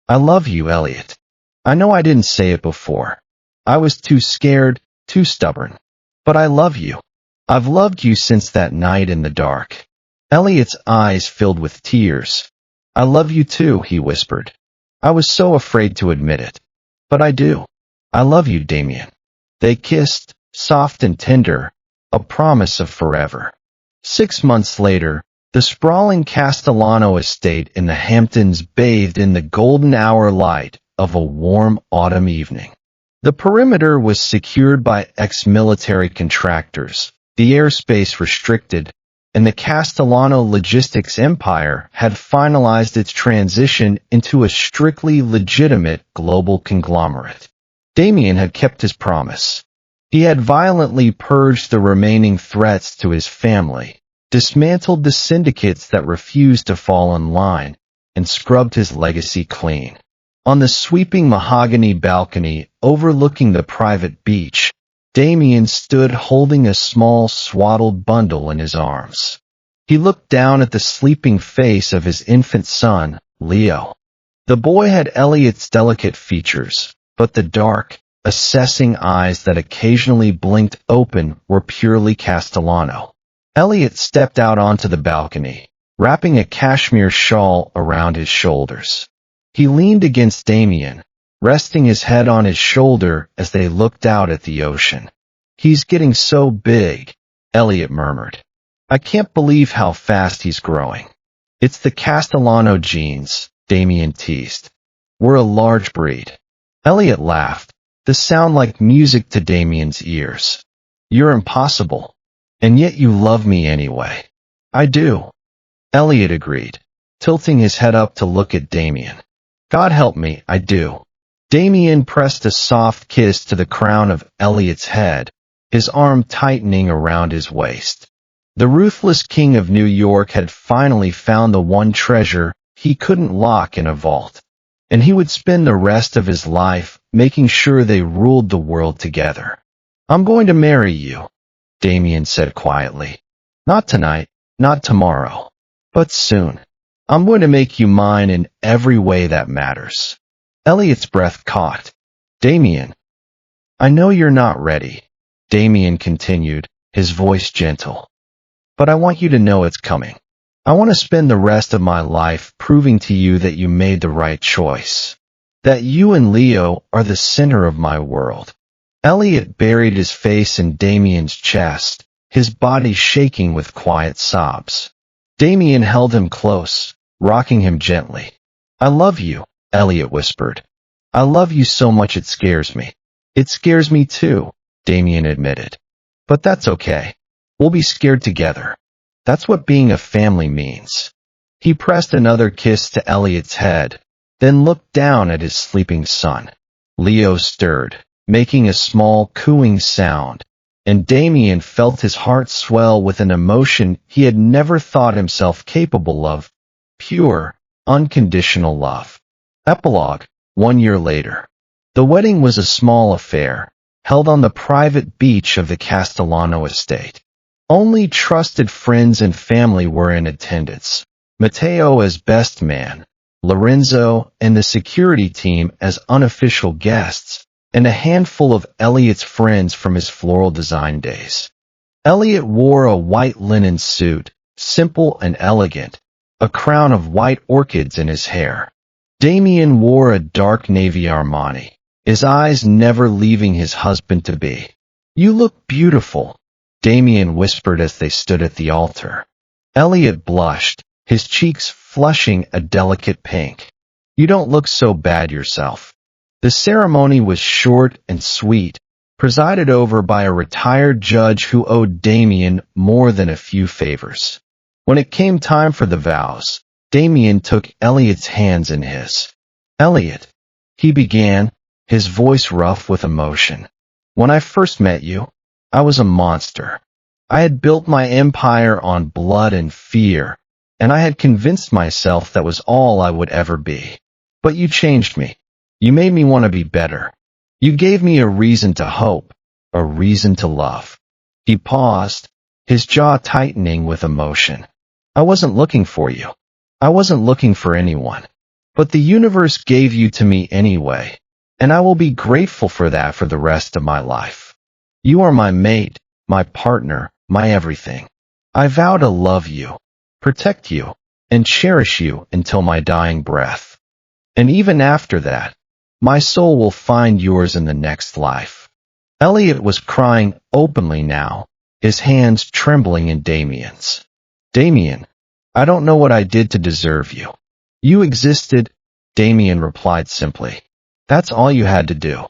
"I love you, Elliot. I know I didn't say it before. I was too scared, too stubborn. But I love you. I've loved you since that night in the dark." Elliot's eyes filled with tears. "I love you too," he whispered. "I was so afraid to admit it. But I do. I love you, Damien." They kissed, soft and tender, a promise of forever. 6 months later, the sprawling Castellano estate in the Hamptons bathed in the golden hour light of a warm autumn evening. The perimeter was secured by ex-military contractors, the airspace restricted, and the Castellano logistics empire had finalized its transition into a strictly legitimate global conglomerate. Damien had kept his promise. He had violently purged the remaining threats to his family, dismantled the syndicates that refused to fall in line, and scrubbed his legacy clean. On the sweeping mahogany balcony overlooking the private beach, Damien stood holding a small swaddled bundle in his arms. He looked down at the sleeping face of his infant son, Leo. The boy had Elliot's delicate features, but the dark, assessing eyes that occasionally blinked open were purely Castellano. Elliot stepped out onto the balcony, wrapping a cashmere shawl around his shoulders. He leaned against Damien, resting his head on his shoulder as they looked out at the ocean. "He's getting so big," Elliot murmured. "I can't believe how fast he's growing." "It's the Castellano genes," Damien teased. "We're a large breed." Elliot laughed, the sound like music to Damien's ears. "You're impossible. And yet you love me anyway." "I do," Elliot agreed, tilting his head up to look at Damien. "God help me, I do." Damien pressed a soft kiss to the crown of Elliot's head, his arm tightening around his waist. The ruthless king of New York had finally found the one treasure he couldn't lock in a vault, and he would spend the rest of his life making sure they ruled the world together. "I'm going to marry you," Damien said quietly. "Not tonight, not tomorrow, but soon. I'm going to make you mine in every way that matters." Elliot's breath caught. "Damien, I know you're not ready," Damien continued, his voice gentle. "But I want you to know it's coming. I want to spend the rest of my life proving to you that you made the right choice. That you and Leo are the center of my world." Elliot buried his face in Damien's chest, his body shaking with quiet sobs. Damien held him close, rocking him gently. "I love you," Elliot whispered. "I love you so much it scares me." "It scares me too," Damien admitted. "But that's okay. We'll be scared together. That's what being a family means." He pressed another kiss to Elliot's head, then looked down at his sleeping son. Leo stirred, making a small cooing sound, and Damien felt his heart swell with an emotion he had never thought himself capable of: pure, unconditional love. Epilogue, 1 year later. The wedding was a small affair, held on the private beach of the Castellano estate. Only trusted friends and family were in attendance. Matteo as best man, Lorenzo and the security team as unofficial guests, and a handful of Elliot's friends from his floral design days. Elliot wore a white linen suit, simple and elegant, a crown of white orchids in his hair. Damien wore a dark navy Armani, his eyes never leaving his husband-to-be. "You look beautiful," Damien whispered as they stood at the altar. Elliot blushed, his cheeks flushing a delicate pink. You don't look so bad yourself. The ceremony was short and sweet, presided over by a retired judge who owed Damien more than a few favors. When it came time for the vows, Damien took Elliot's hands in his. Elliot, he began, his voice rough with emotion. When I first met you, I was a monster. I had built my empire on blood and fear, and I had convinced myself that was all I would ever be. But you changed me. You made me want to be better. You gave me a reason to hope, a reason to love. He paused, his jaw tightening with emotion. I wasn't looking for you. I wasn't looking for anyone. But the universe gave you to me anyway, and I will be grateful for that for the rest of my life. You are my mate, my partner, my everything. I vow to love you, protect you, and cherish you until my dying breath. And even after that, my soul will find yours in the next life. Elliot was crying openly now, his hands trembling in Damien's. Damien, I don't know what I did to deserve you. You existed, Damien replied simply. That's all you had to do.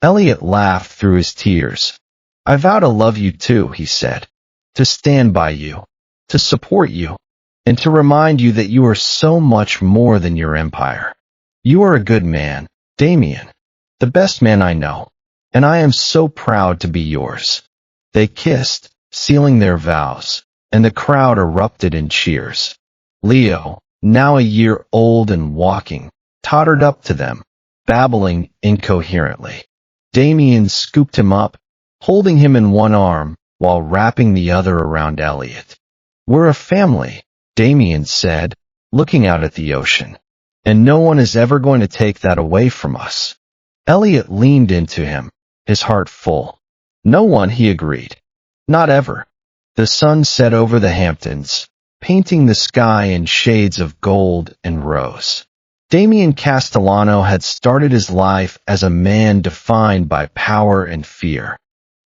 Elliot laughed through his tears. I vow to love you too, he said. To stand by you, to support you, and to remind you that you are so much more than your empire. You are a good man, Damien, the best man I know, and I am so proud to be yours. They kissed, sealing their vows, and the crowd erupted in cheers. Leo, now a year old and walking, tottered up to them, babbling incoherently. Damien scooped him up, holding him in one arm while wrapping the other around Elliot. We're a family, Damien said, looking out at the ocean. And no one is ever going to take that away from us. Elliot leaned into him, his heart full. No one, he agreed. Not ever. The sun set over the Hamptons, painting the sky in shades of gold and rose. Damien Castellano had started his life as a man defined by power and fear.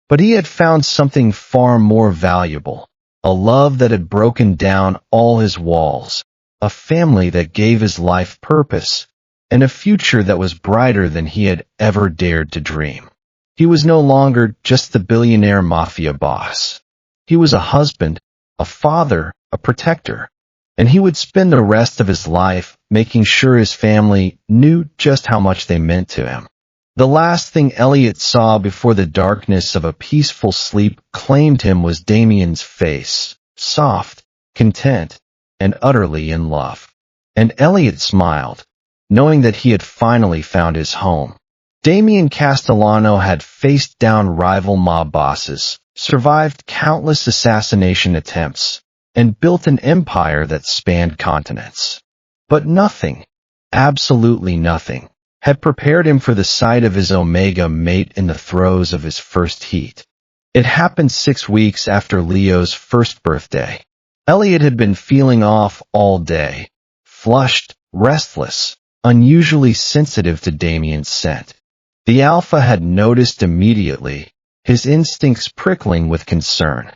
But he had found something far more valuable, a love that had broken down all his walls, a family that gave his life purpose, and a future that was brighter than he had ever dared to dream. He was no longer just the billionaire mafia boss. He was a husband, a father, a protector, and he would spend the rest of his life making sure his family knew just how much they meant to him. The last thing Elliot saw before the darkness of a peaceful sleep claimed him was Damien's face, soft, content, and utterly in love. And Elliot smiled, knowing that he had finally found his home. Damien Castellano had faced down rival mob bosses, survived countless assassination attempts, and built an empire that spanned continents. But nothing, absolutely nothing, had prepared him for the sight of his Omega mate in the throes of his first heat. It happened 6 weeks after Leo's first birthday. Elliot had been feeling off all day, flushed, restless, unusually sensitive to Damien's scent. The alpha had noticed immediately, his instincts prickling with concern.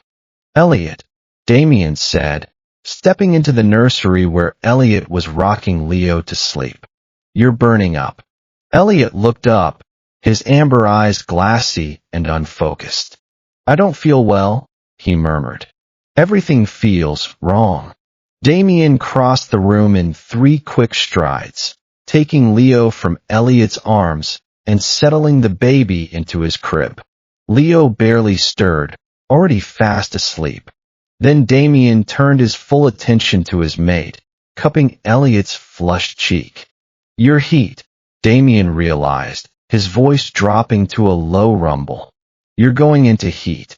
Elliot, Damien said, stepping into the nursery where Elliot was rocking Leo to sleep. You're burning up. Elliot looked up, his amber eyes glassy and unfocused. I don't feel well, he murmured. Everything feels wrong. Damien crossed the room in 3 quick strides, taking Leo from Elliot's arms and settling the baby into his crib. Leo barely stirred, already fast asleep. Then Damien turned his full attention to his mate, cupping Elliot's flushed cheek. Your heat, Damien realized, his voice dropping to a low rumble. You're going into heat.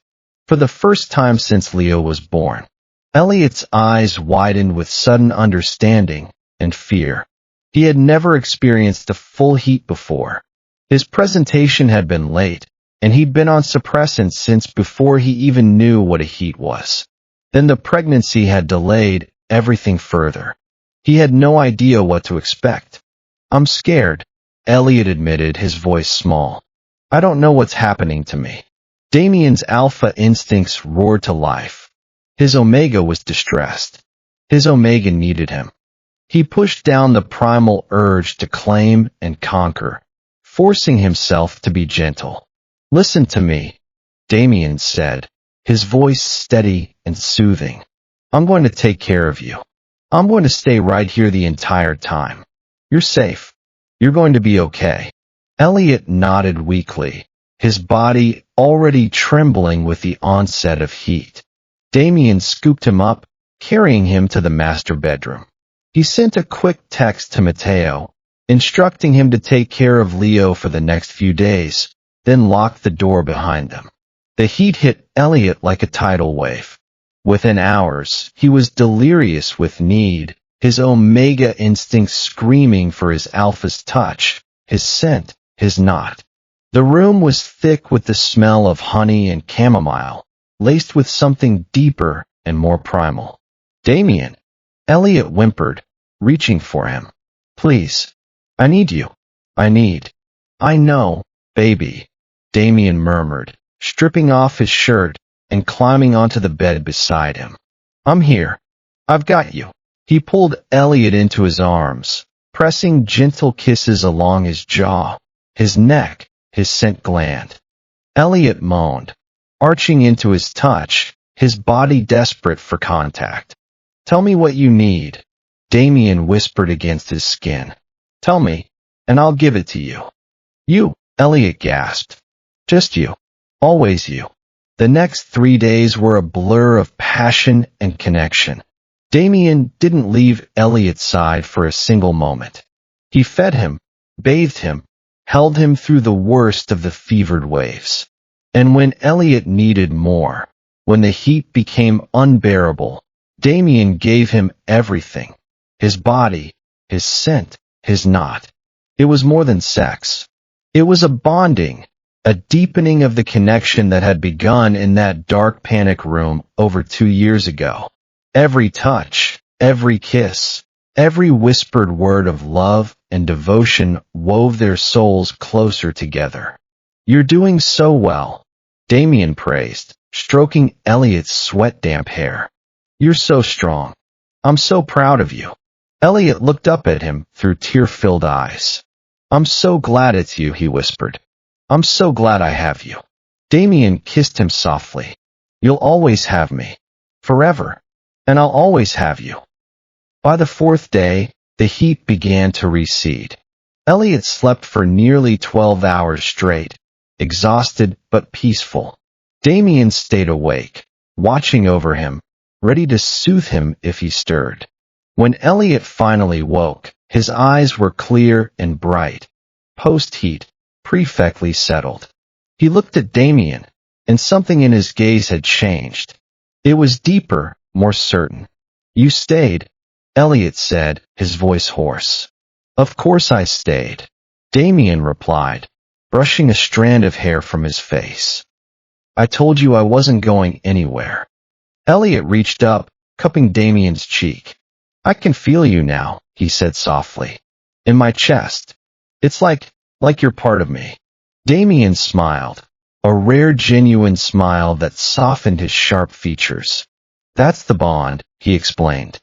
For the first time since Leo was born. Elliot's eyes widened with sudden understanding and fear. He had never experienced the full heat before. His presentation had been late, and he'd been on suppressants since before he even knew what a heat was. Then the pregnancy had delayed everything further. He had no idea what to expect. I'm scared, Elliot admitted, his voice small. I don't know what's happening to me. Damien's alpha instincts roared to life. His omega was distressed. His omega needed him. He pushed down the primal urge to claim and conquer, forcing himself to be gentle. "Listen to me," Damien said, his voice steady and soothing. "I'm going to take care of you. I'm going to stay right here the entire time. You're safe. You're going to be okay." Elliot nodded weakly, his body already trembling with the onset of heat. Damien scooped him up, carrying him to the master bedroom. He sent a quick text to Mateo, instructing him to take care of Leo for the next few days, then locked the door behind them. The heat hit Elliot like a tidal wave. Within hours, he was delirious with need, his omega instincts screaming for his alpha's touch, his scent, his knot. The room was thick with the smell of honey and chamomile, laced with something deeper and more primal. "Damien," Elliot whimpered, reaching for him. "Please. I need you. I know, baby," Damien murmured, stripping off his shirt and climbing onto the bed beside him. "I'm here. I've got you." He pulled Elliot into his arms, pressing gentle kisses along his jaw, his neck, his scent gland. Elliot moaned, arching into his touch, his body desperate for contact. "Tell me what you need," Damien whispered against his skin. "Tell me, and I'll give it to you." "You," Elliot gasped. "Just you. Always you." The next 3 days were a blur of passion and connection. Damien didn't leave Elliot's side for a single moment. He fed him, bathed him, held him through the worst of the fevered waves. And when Elliot needed more, when the heat became unbearable, Damien gave him everything. His body, his scent, his knot. It was more than sex. It was a bonding, a deepening of the connection that had begun in that dark panic room over 2 years ago. Every touch, every kiss, every whispered word of love and devotion wove their souls closer together. "You're doing so well," Damien praised, stroking Elliot's sweat-damp hair. "You're so strong. I'm so proud of you." Elliot looked up at him through tear-filled eyes. "I'm so glad it's you," he whispered. "I'm so glad I have you." Damien kissed him softly. "You'll always have me. Forever. And I'll always have you." By the 4th day, the heat began to recede. Elliot slept for nearly 12 hours straight, exhausted but peaceful. Damien stayed awake, watching over him, ready to soothe him if he stirred. When Elliot finally woke, his eyes were clear and bright, post-heat, perfectly settled. He looked at Damien, and something in his gaze had changed. It was deeper, more certain. "You stayed," Elliot said, his voice hoarse. "Of course I stayed," Damien replied, brushing a strand of hair from his face. "I told you I wasn't going anywhere." Elliot reached up, cupping Damien's cheek. "I can feel you now," he said softly. "In my chest. It's like you're part of me." Damien smiled, a rare genuine smile that softened his sharp features. "That's the bond," he explained.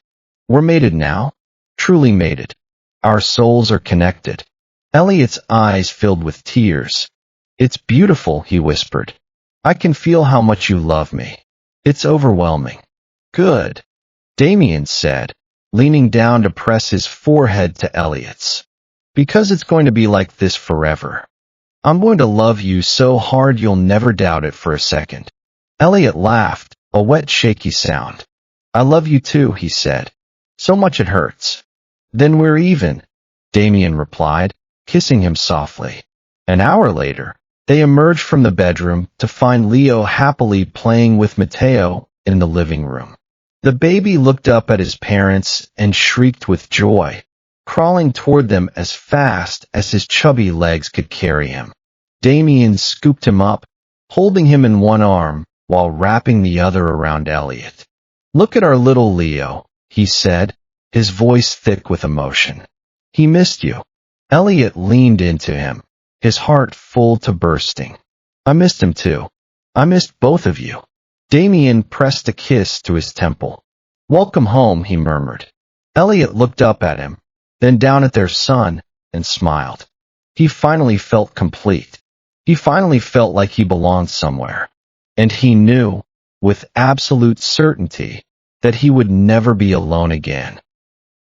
"We're mated now. Truly mated. Our souls are connected." Elliot's eyes filled with tears. "It's beautiful," he whispered. "I can feel how much you love me. It's overwhelming." "Good," Damien said, leaning down to press his forehead to Elliot's. "Because it's going to be like this forever. I'm going to love you so hard you'll never doubt it for a second." Elliot laughed, a wet, shaky sound. "I love you too," he said. "So much it hurts." "Then we're even," Damien replied, kissing him softly. An hour later, they emerged from the bedroom to find Leo happily playing with Mateo in the living room. The baby looked up at his parents and shrieked with joy, crawling toward them as fast as his chubby legs could carry him. Damien scooped him up, holding him in one arm while wrapping the other around Elliot. "Look at our little Leo," he said, his voice thick with emotion. "He missed you." Elliot leaned into him, his heart full to bursting. "I missed him too." I missed both of you. Damien pressed a kiss to his temple. Welcome home, he murmured. Elliot looked up at him, then down at their son, and smiled. He finally felt complete. He finally felt like he belonged somewhere. And he knew, with absolute certainty, that he would never be alone again.